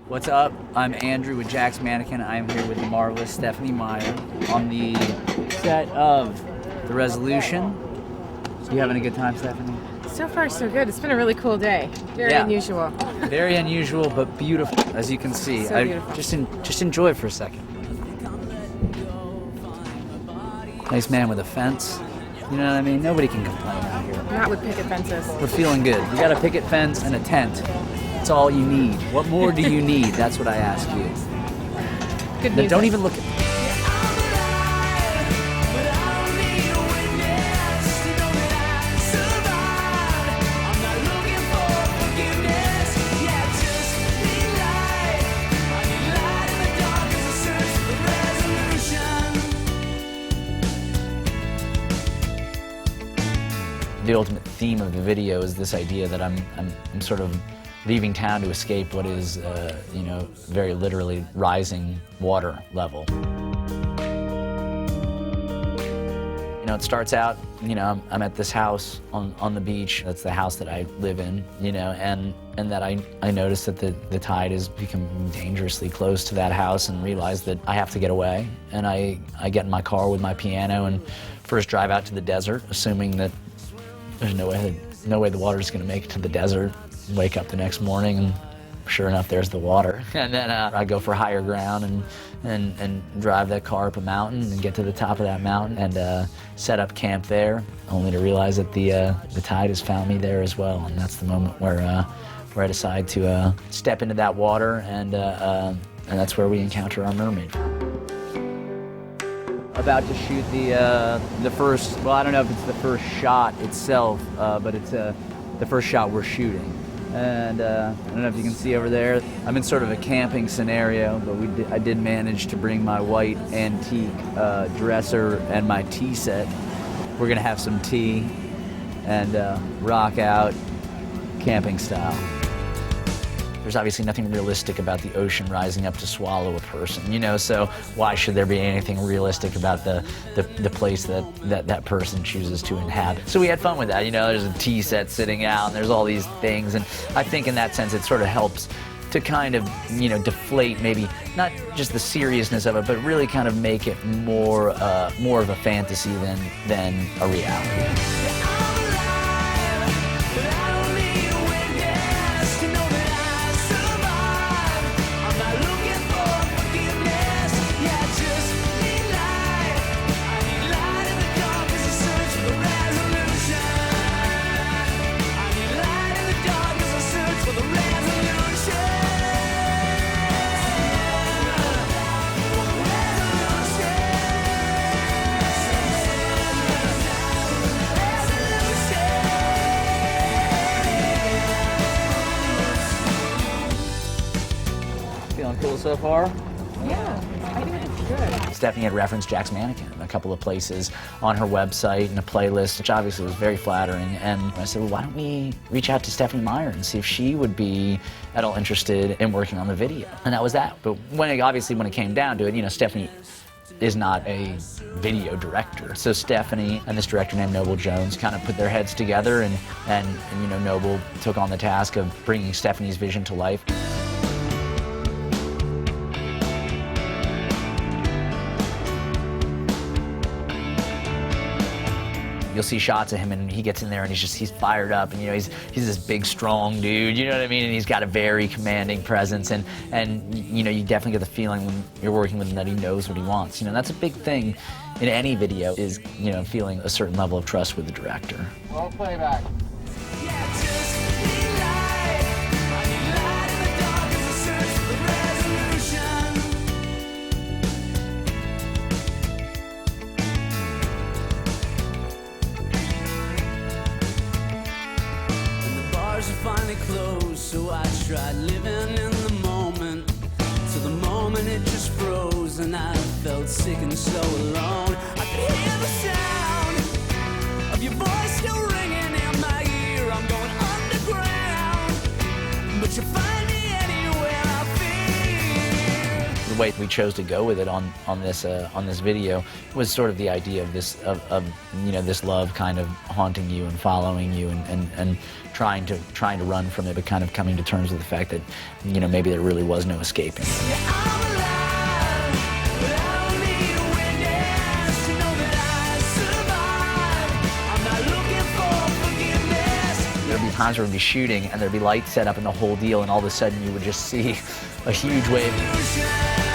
What's up? I'm Andrew with Jack's Mannequin. I am here with the marvelous Stephanie Meyer on the set of The Resolution. You having a good time, Stephanie? So far, so good. It's been a really cool day. Very unusual. Very unusual, but beautiful, as you can see. So beautiful. Just enjoy it for a second. Nice man with a fence. You know what I mean? Nobody can complain out here. Not with picket fences. We're feeling good. You got a picket fence and a tent. That's all you need. What more do you need? That's what I ask you. Good Now, music. don't even look at me. The ultimate theme of the video is this idea that I'm sort of leaving town to escape what is, very literally rising water level. It starts out, I'm at this house on the beach. That's the house that I live in, and that I notice that the tide has become dangerously close to that house and realize that I have to get away. And I get in my car with my piano and first drive out to the desert, assuming that there's no way the water's gonna make it to the desert. Wake up the next morning and sure enough, there's the water. And then I go for higher ground and drive that car up a mountain and get to the top of that mountain and set up camp there, only to realize that the tide has found me there as well. And that's the moment where I decide to step into that water and that's where we encounter our mermaid. About to shoot the first, well, I don't know if it's the first shot itself, but it's the first shot we're shooting. And I don't know if you can see over there, I'm in sort of a camping scenario, but I did manage to bring my white antique dresser and my tea set. We're gonna have some tea and rock out camping style. There's obviously nothing realistic about the ocean rising up to swallow a person, so why should there be anything realistic about the place that person chooses to inhabit? So we had fun with that, there's a tea set sitting out and there's all these things, and I think in that sense it sort of helps to kind of, deflate maybe not just the seriousness of it, but really kind of make it more of a fantasy than a reality. Feeling cool so far? Yeah, I think it's good. Stephanie had referenced Jack's Mannequin in a couple of places on her website and a playlist, which obviously was very flattering. And I said, well, why don't we reach out to Stephanie Meyer and see if she would be at all interested in working on the video? And that was that. But when it came down to it, Stephanie is not a video director. So Stephanie and this director named Noble Jones kind of put their heads together and Noble took on the task of bringing Stephanie's vision to life. You'll see shots of him and he gets in there and he's fired up and he's this big strong dude, you know what I mean? And he's got a very commanding presence and you definitely get the feeling when you're working with him that he knows what he wants. That's a big thing in any video is, feeling a certain level of trust with the director. Roll playback. Finally closed, so I tried living in the moment. Till the moment it just froze, and I felt sick and so alone. I could hear the sound of your voice still ringing in my ear. I'm going underground, but you find me anywhere I feel. the way we chose to go with it on this video was sort of the idea of this this love kind of haunting you and following you and trying to run from it, but kind of coming to terms with the fact that maybe there really was no escaping. There'd be times where we'd be shooting and there'd be lights set up and the whole deal, and all of a sudden you would just see a huge wave.